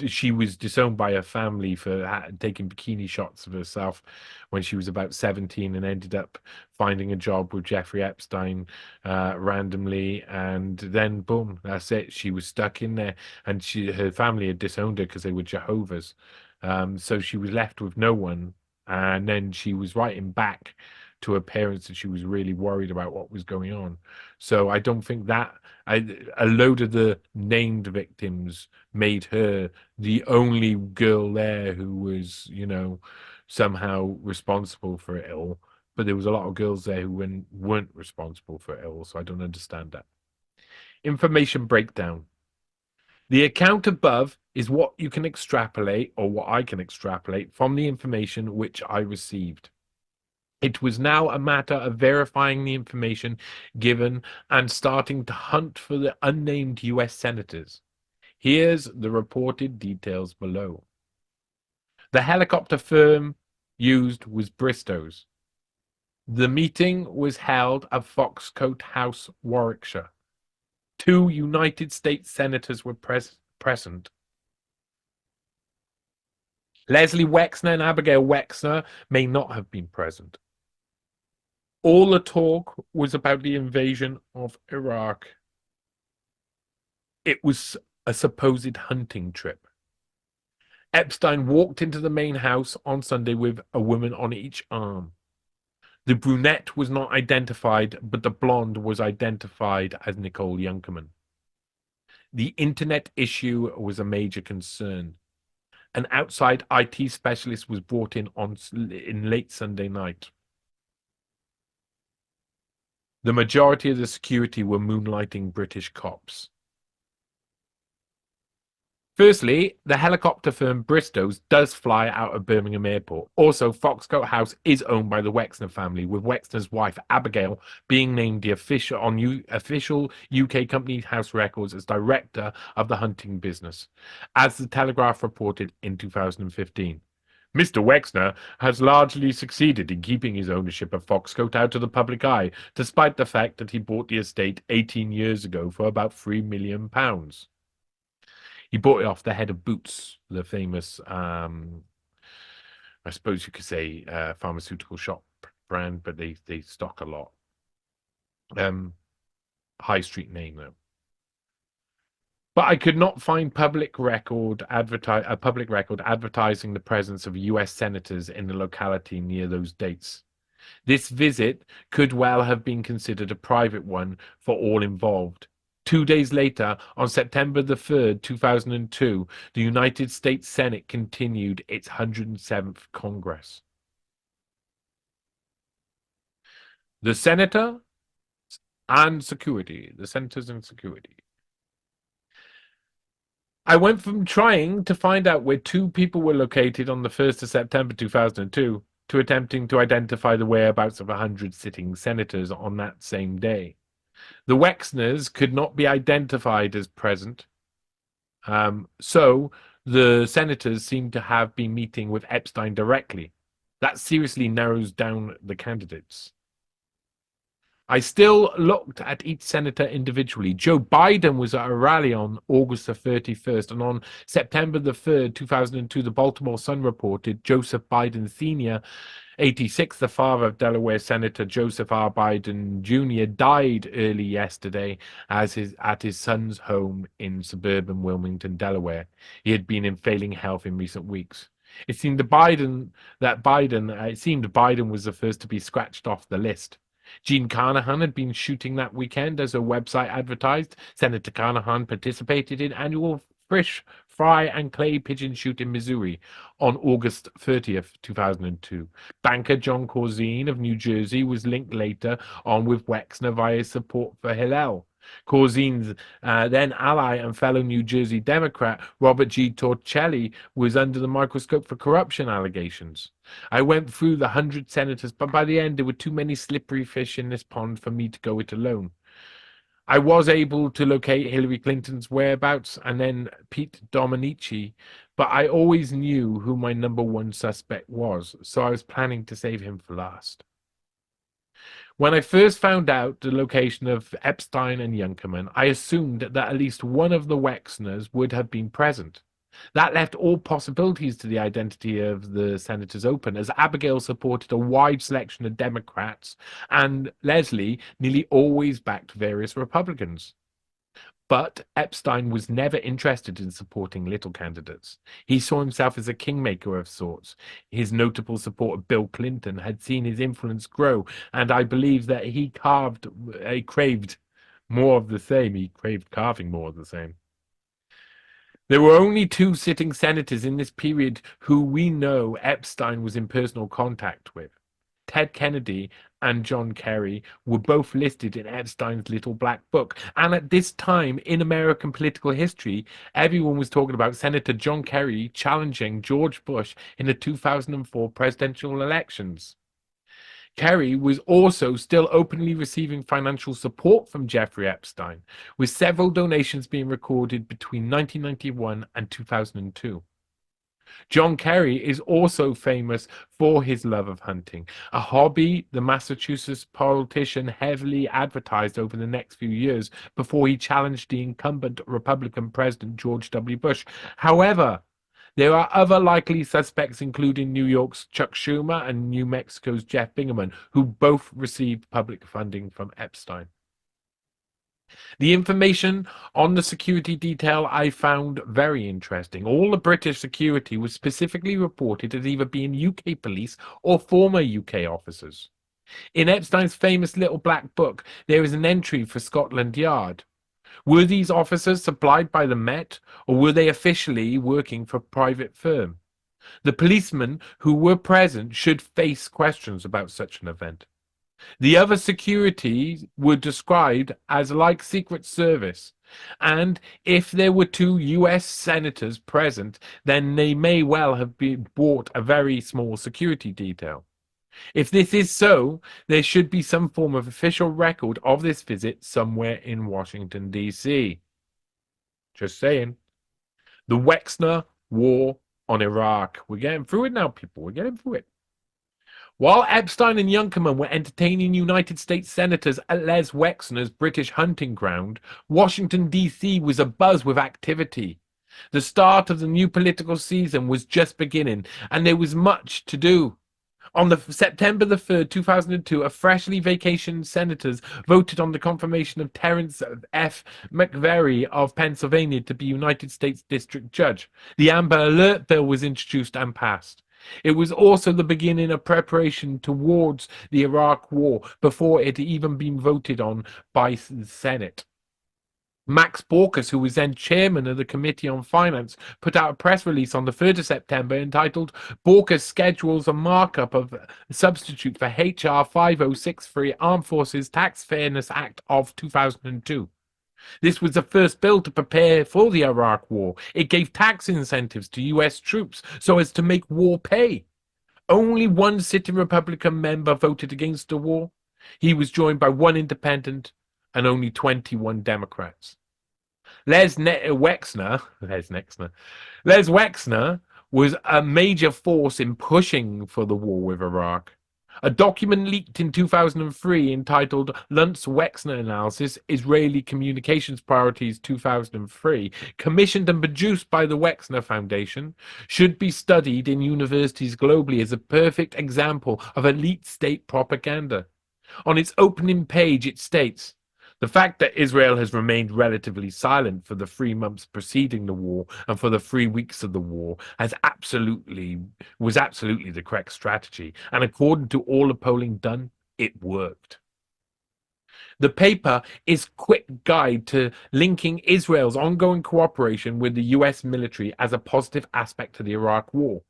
She was disowned by her family for taking bikini shots of herself when she was about 17, and ended up finding a job with Jeffrey Epstein randomly, and then boom, that's it. She was stuck in there, and her family had disowned her because they were Jehovah's. So she was left with no one, and then she was writing back to her parents that she was really worried about what was going on. So I don't think that a load of the named victims made her the only girl there who was, somehow responsible for it all. But there was a lot of girls there who weren't responsible for it all. So I don't understand that. Information breakdown. The account above is what you can extrapolate, or what I can extrapolate from the information which I received. It was now a matter of verifying the information given and starting to hunt for the unnamed US senators. Here's the reported details below. The helicopter firm used was Bristow's. The meeting was held at Foxcote House, Warwickshire. 2 United States senators were present. Les Wexner and Abigail Wexner may not have been present. All the talk was about the invasion of Iraq. It was a supposed hunting trip. Epstein walked into the main house on Sunday with a woman on each arm. The brunette was not identified, but the blonde was identified as Nicole Junkermann. The internet issue was a major concern. An outside IT specialist was brought in late Sunday night. The majority of the security were moonlighting British cops. Firstly, the helicopter firm Bristow's does fly out of Birmingham Airport. Also, Foxcote House is owned by the Wexner family, with Wexner's wife Abigail being named the official UK Company House records as director of the hunting business, as the Telegraph reported in 2015. Mr. Wexner has largely succeeded in keeping his ownership of Foxcote out of the public eye, despite the fact that he bought the estate 18 years ago for about £3 million. He bought it off the head of Boots, the famous, I suppose you could say, pharmaceutical shop brand, but they stock a lot. High street name, though. But I could not find a public record advertising the presence of US senators in the locality near those dates. This visit could well have been considered a private one for all involved. 2 days later, on September the 3rd, 2002, the United States Senate continued its 107th Congress. The senators and security. I went from trying to find out where 2 people were located on the 1st of September 2002 to attempting to identify the whereabouts of 100 sitting senators on that same day. The Wexners could not be identified as present, so the senators seem to have been meeting with Epstein directly. That seriously narrows down the candidates. I still looked at each senator individually. Joe Biden was at a rally on August the 31st, and on September the 3rd, 2002, the Baltimore Sun reported Joseph Biden Sr., 86, the father of Delaware Senator Joseph R. Biden Jr., died early yesterday at his son's home in suburban Wilmington, Delaware. He had been in failing health in recent weeks. It seemed Biden was the first to be scratched off the list. Jean Carnahan had been shooting that weekend, as her website advertised. Senator Carnahan participated in annual fish, fry, and clay pigeon shoot in Missouri on August 30th, 2002. Banker John Corzine of New Jersey was linked later on with Wexner via support for Hillel. Corzine's then ally and fellow New Jersey Democrat Robert G. Torricelli was under the microscope for corruption allegations. I went through the 100 senators, but by the end there were too many slippery fish in this pond for me to go it alone. I was able to locate Hillary Clinton's whereabouts and then Pete Domenici, but I always knew who my number one suspect was, so I was planning to save him for last. When I first found out the location of Epstein and Junkermann, I assumed that at least one of the Wexners would have been present. That left all possibilities to the identity of the senators open, as Abigail supported a wide selection of Democrats and Leslie nearly always backed various Republicans. But Epstein was never interested in supporting little candidates. He saw himself as a kingmaker of sorts. His notable support of Bill Clinton had seen his influence grow, and I believe that he craved more of the same. He craved carving more of the same. There were only two sitting senators in this period who we know Epstein was in personal contact with. Ted Kennedy and John Kerry were both listed in Epstein's Little Black Book. And at this time in American political history, everyone was talking about Senator John Kerry challenging George Bush in the 2004 presidential elections. Kerry was also still openly receiving financial support from Jeffrey Epstein, with several donations being recorded between 1991 and 2002. John Kerry is also famous for his love of hunting, a hobby the Massachusetts politician heavily advertised over the next few years before he challenged the incumbent Republican President George W. Bush. However, there are other likely suspects, including New York's Chuck Schumer and New Mexico's Jeff Bingaman, who both received public funding from Epstein. The information on the security detail I found very interesting. All the British security was specifically reported as either being UK police or former UK officers. In Epstein's famous Little Black Book, there is an entry for Scotland Yard. Were these officers supplied by the Met, or were they officially working for a private firm? The policemen who were present should face questions about such an event. The other security were described as like Secret Service, and if there were two US senators present, then they may well have bought a very small security detail. If this is so, there should be some form of official record of this visit somewhere in Washington, D.C. Just saying. The Wexner War on Iraq. We're getting through it now, people. We're getting through it. While Epstein and Junkermann were entertaining United States senators at Les Wexner's British hunting ground, Washington, D.C. was abuzz with activity. The start of the new political season was just beginning, and there was much to do. On September the 3rd, 2002, a freshly vacationed senators voted on the confirmation of Terrence F. McVeary of Pennsylvania to be United States District Judge. The Amber Alert Bill was introduced and passed. It was also the beginning of preparation towards the Iraq War before it had even been voted on by the Senate. Max Baucus, who was then chairman of the Committee on Finance, put out a press release on the 3rd of September entitled Baucus Schedules a Markup of a Substitute for H.R. 5063 Armed Forces Tax Fairness Act of 2002. This was the first bill to prepare for the Iraq War. It gave tax incentives to U.S. troops so as to make war pay. Only one sitting Republican member voted against the war. He was joined by one independent and only 21 Democrats. Les Wexner was a major force in pushing for the war with Iraq. A document leaked in 2003 entitled Les Wexner Analysis, Israeli Communications Priorities 2003, commissioned and produced by the Wexner Foundation, should be studied in universities globally as a perfect example of elite state propaganda. On its opening page, it states, the fact that Israel has remained relatively silent for the 3 months preceding the war and for the 3 weeks of the war was absolutely the correct strategy. And according to all the polling done, it worked. The paper is a quick guide to linking Israel's ongoing cooperation with the US military as a positive aspect to the Iraq war.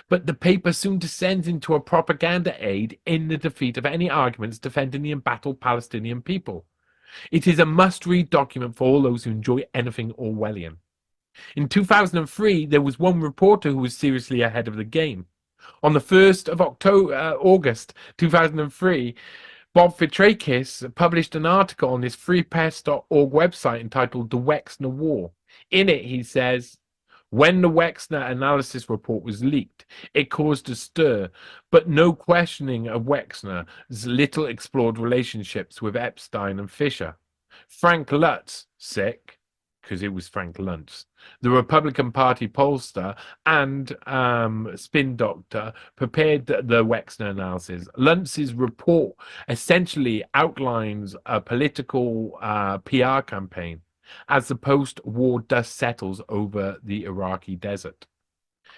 But the paper soon descends into a propaganda aid in the defeat of any arguments defending the embattled Palestinian people. It is a must-read document for all those who enjoy anything Orwellian. In 2003, there was one reporter who was seriously ahead of the game. On the 1st of August 2003, Bob Fitrakis published an article on his freepress.org website entitled The Wexner War. In it, he says, when the Wexner analysis report was leaked, it caused a stir, but no questioning of Wexner's little explored relationships with Epstein and Fisher. Frank Lutz, sick, because it was Frank Luntz, the Republican Party pollster and spin doctor, prepared the Wexner analysis. Luntz's report essentially outlines a political PR campaign as the post-war dust settles over the Iraqi desert.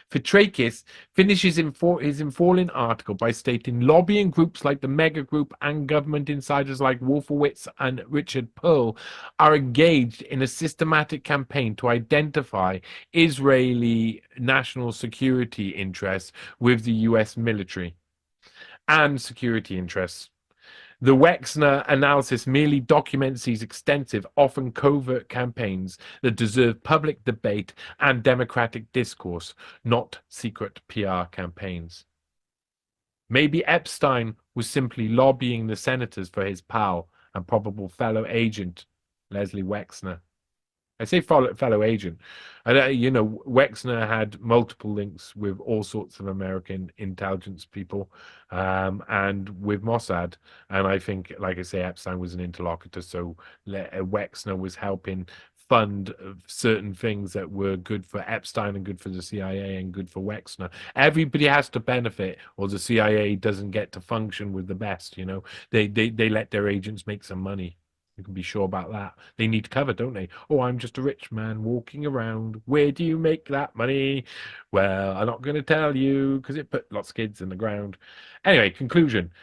Fitrakis finishes his enthralling article by stating lobbying groups like the Mega Group and government insiders like Wolfowitz and Richard Pearl are engaged in a systematic campaign to identify Israeli national security interests with the US military and security interests. The Wexner analysis merely documents these extensive, often covert campaigns that deserve public debate and democratic discourse, not secret PR campaigns. Maybe Epstein was simply lobbying the senators for his pal and probable fellow agent, Leslie Wexner. I say fellow agent. Wexner had multiple links with all sorts of American intelligence people and with Mossad. And I think, like I say, Epstein was an interlocutor. So Wexner was helping fund certain things that were good for Epstein and good for the CIA and good for Wexner. Everybody has to benefit, or the CIA doesn't get to function with the best. They let their agents make some money. You can be sure about that. They need cover, don't they? Oh, I'm just a rich man walking around. Where do you make that money? Well, I'm not going to tell you because it put lots of kids in the ground. Anyway, conclusion.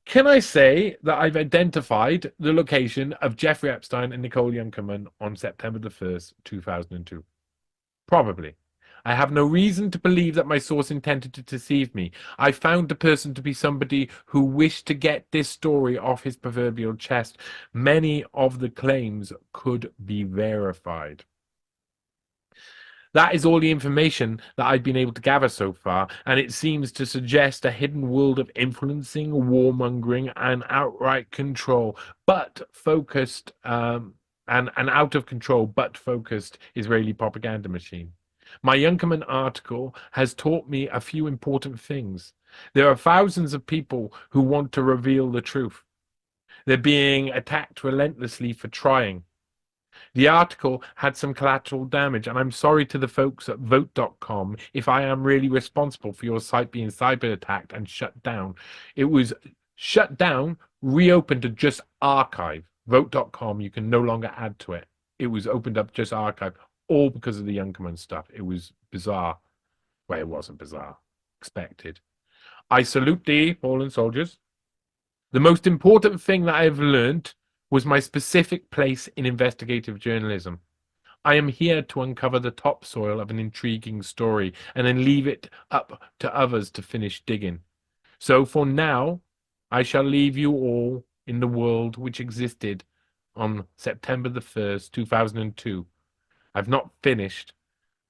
Can I say that I've identified the location of Jeffrey Epstein and Nicole Junkermann on September the 1st, 2002? Probably. I have no reason to believe that my source intended to deceive me. I found the person to be somebody who wished to get this story off his proverbial chest. Many of the claims could be verified. That is all the information that I've been able to gather so far, and it seems to suggest a hidden world of influencing, warmongering, and outright control, but focused, and an out of control, but focused Israeli propaganda machine. My Junkermann article has taught me a few important things. There are thousands of people who want to reveal the truth. They're being attacked relentlessly for trying. The article had some collateral damage, and I'm sorry to the folks at Vote.com if I am really responsible for your site being cyber attacked and shut down. It was shut down, reopened to just archive. Vote.com, you can no longer add to it. It was opened up just archive, all because of the Junkermann stuff. It was bizarre. Well, it wasn't bizarre. Expected. I salute thee, fallen soldiers. The most important thing that I've learned was my specific place in investigative journalism. I am here to uncover the topsoil of an intriguing story and then leave it up to others to finish digging. So for now, I shall leave you all in the world which existed on September the 1st, 2002. I've not finished.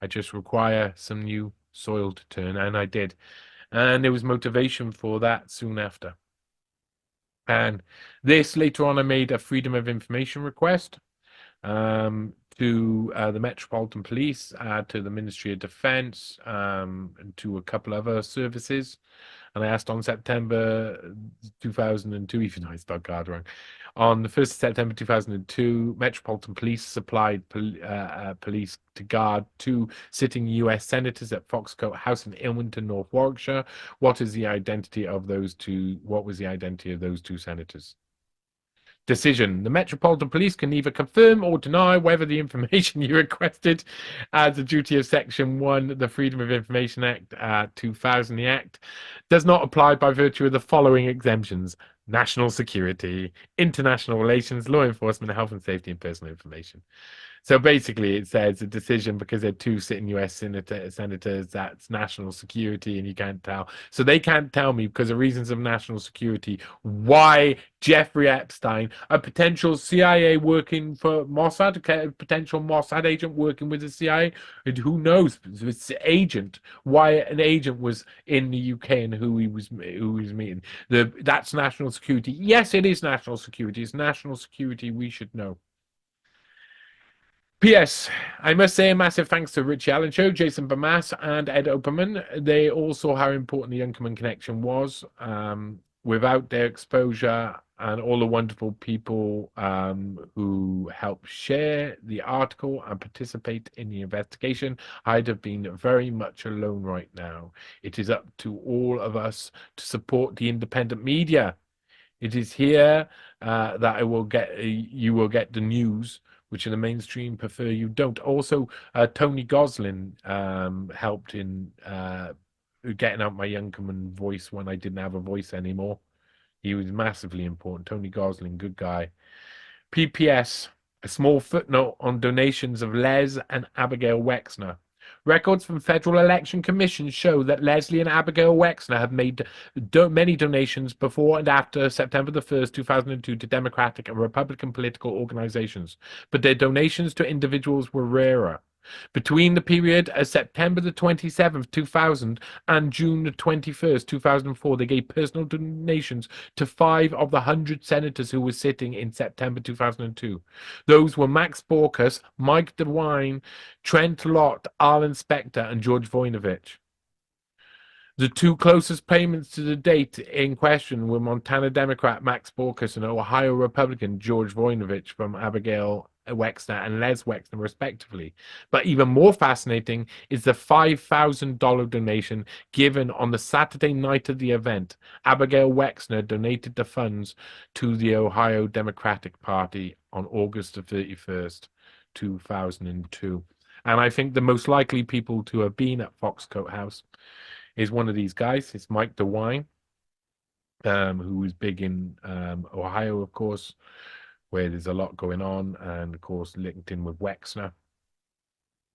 I just require some new soil to turn, and I did. And there was motivation for that soon after. And this, later on, I made a Freedom of Information request to the Metropolitan Police, to the Ministry of Defence, and to a couple other services. And I asked on September 2002, even though I spelled guard wrong, on the 1st of September 2002, Metropolitan Police supplied police to guard two sitting US senators at Foxcote House in Ilmington, North Warwickshire. What is the identity of those two? What was the identity of those two senators? Decision. The Metropolitan Police can neither confirm or deny whether the information you requested as a duty of Section 1, the Freedom of Information Act 2000, the Act, does not apply by virtue of the following exemptions: national security, international relations, law enforcement, health and safety, and personal information. So basically, it says a decision because they're two sitting US senators, that's national security, and you can't tell. So they can't tell me, because of reasons of national security, why Jeffrey Epstein, a potential CIA working for Mossad, a potential Mossad agent working with the CIA, and who knows, it's agent, why an agent was in the UK and who he was meeting. That's national security. Yes, it is national security. It's national security we should know. P.S. I must say a massive thanks to Richie Allen Show, Jason Bamas, and Ed Operman. They all saw how important the Junkermann connection was. Without their exposure and all the wonderful people who helped share the article and participate in the investigation, I'd have been very much alone right now. It is up to all of us to support the independent media. It is here that you will get the news, which in the mainstream prefer you don't. Also, Tony Goslin helped in getting out my Junkermann voice when I didn't have a voice anymore. He was massively important. Tony Goslin, good guy. PPS, a small footnote on donations of Les and Abigail Wexner. Records from Federal Election Commission show that Leslie and Abigail Wexner have made many donations before and after September the 1st, 2002 to Democratic and Republican political organizations, but their donations to individuals were rarer. Between the period of September the 27th, 2000 and June the 21st, 2004, they gave personal donations to 5 of the 100 senators who were sitting in September 2002. Those were Max Baucus, Mike DeWine, Trent Lott, Arlen Specter, and George Voinovich. The two closest payments to the date in question were Montana Democrat Max Baucus and Ohio Republican George Voinovich from Abigail Wexner and Les Wexner, respectively. But even more fascinating is the $5,000 donation given on the Saturday night of the event. Abigail Wexner donated the funds to the Ohio Democratic Party on August the 31st, 2002. And I think the most likely people to have been at Foxcote House is one of these guys. It's Mike DeWine, who was big in Ohio, of course, where there's a lot going on, and of course linked in with Wexner.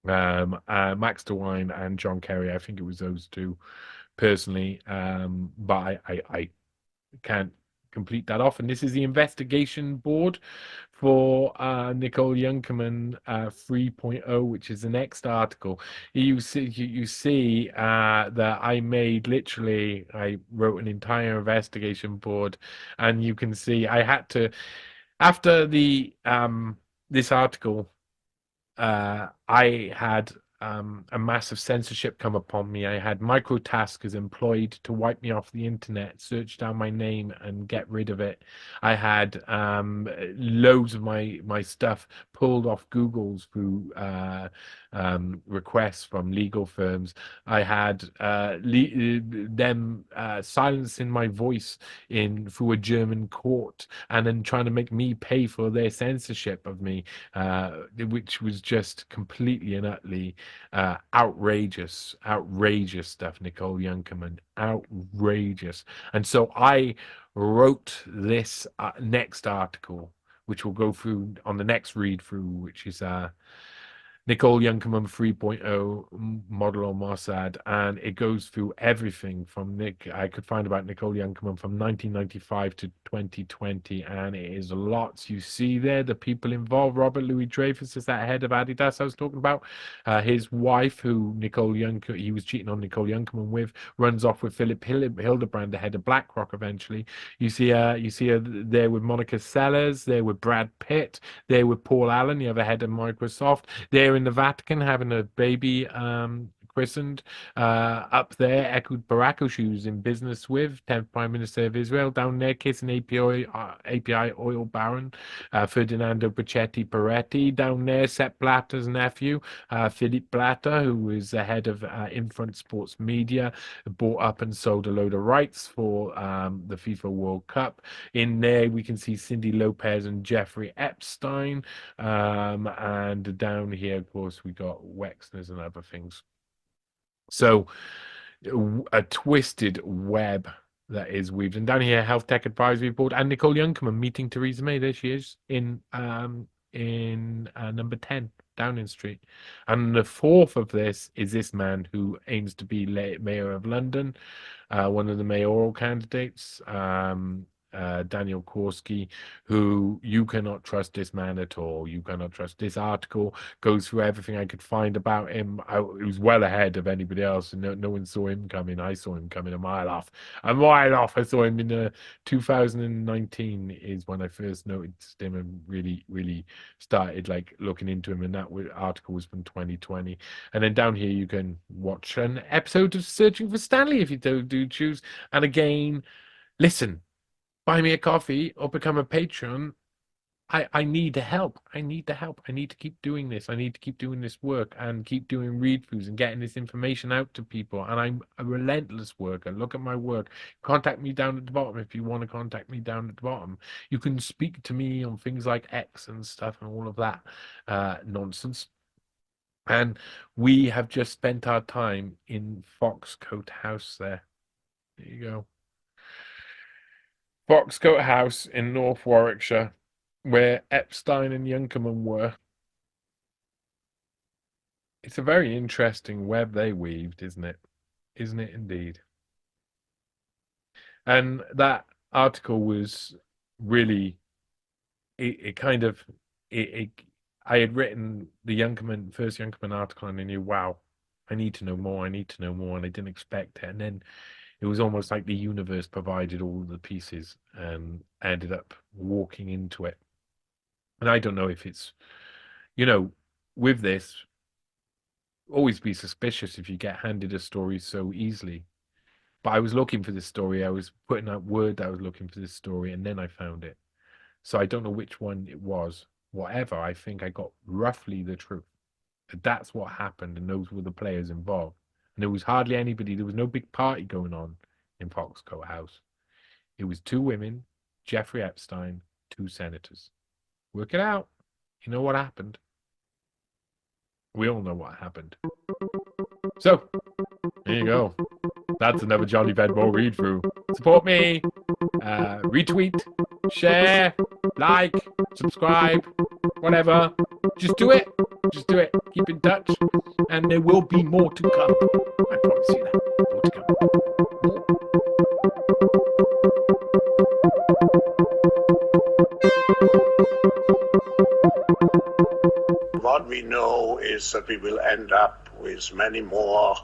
Max DeWine and John Kerry, I think it was those two personally, but I can't complete that off. And this is the investigation board for Nicole Junkermann 3.0, which is the next article. You see that I wrote an entire investigation board, and you can see I had to, after the this article, I had a massive censorship come upon me. I had microtaskers employed to wipe me off the internet, search down my name and get rid of it. I had loads of my stuff pulled off Google's through requests from legal firms. I had them silencing my voice through a German court, and then trying to make me pay for their censorship of me, which was just completely and utterly outrageous stuff. Nicole Junkermann, outrageous. And so I wrote this next article, which we'll go through on the next read through, which is Nicole Junkermann 3.0 model on Mossad, and it goes through everything from I could find about Nicole Junkermann from 1995 to 2020, and it is lots. You see there the people involved. Robert Louis Dreyfus is that head of Adidas I was talking about. His wife, who he was cheating on Nicole Junkermann with, runs off with Philip Hildebrand, the head of BlackRock. Eventually, you see her there with Monica Seles, there with Brad Pitt, there with Paul Allen, the other head of Microsoft. There in the Vatican having a baby christened. Up there, Ehud Barak, who she was in business with, 10th Prime Minister of Israel. Down there, kissing API oil baron Ferdinando Bracetti Peretti. Down there, Sepp Blatter's nephew, Philippe Blatter, who was the head of Infront Sports Media, bought up and sold a load of rights for the FIFA World Cup. In there, we can see Cindy Lopez and Jeffrey Epstein. And down here, of course, we got Wexners and other things. So a twisted web that is weaved. And down here, Health Tech Advisory Board and Nicole Junkermann meeting Theresa May. There she is in number 10, Downing Street. And the fourth of this is this man who aims to be mayor of London, one of the mayoral candidates, Daniel Korski, who you cannot trust this man at all. You cannot trust. This article goes through everything I could find about him. It was well ahead of anybody else, and no one saw him coming. I saw him coming a mile off. A mile off. I saw him in 2019 is when I first noticed him and really started like looking into him, and that article was from 2020. And then down here you can watch an episode of Searching for Stanley if you do choose. And again, listen, buy me a coffee or become a patron. I need the help. I need the help. I need to keep doing this. I need to keep doing this work and keep doing read-throughs and getting this information out to people. And I'm a relentless worker. Look at my work. Contact me down at the bottom if you want to contact me down at the bottom. You can speak to me on things like X and stuff and all of that nonsense. And we have just spent our time in Foxcote House there. There you go. Foxcote House in North Warwickshire, where Epstein and Junkermann were. It's a very interesting web they weaved, isn't it? Isn't it indeed? And that article was really, I had written the first Junkermann article, and I knew, wow, I need to know more, and I didn't expect it. And then it was almost like the universe provided all the pieces and ended up walking into it. And I don't know if it's, with this, always be suspicious if you get handed a story so easily. But I was looking for this story. I was putting out word that I was looking for this story, and then I found it. So I don't know which one it was. Whatever, I think I got roughly the truth. That's what happened, and those were the players involved. And there was hardly anybody. There was no big party going on in Foxcote House. It was 2 women, Jeffrey Epstein, 2 senators. Work it out. You know what happened. We all know what happened. So, there you go. That's another Johnny Vedmore read through. Support me. Retweet, share, like, subscribe, whatever. Just do it. Just do it. Keep in touch. And there will be more to come. I promise you that. More to come. What we know is that we will end up with many more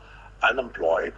unemployed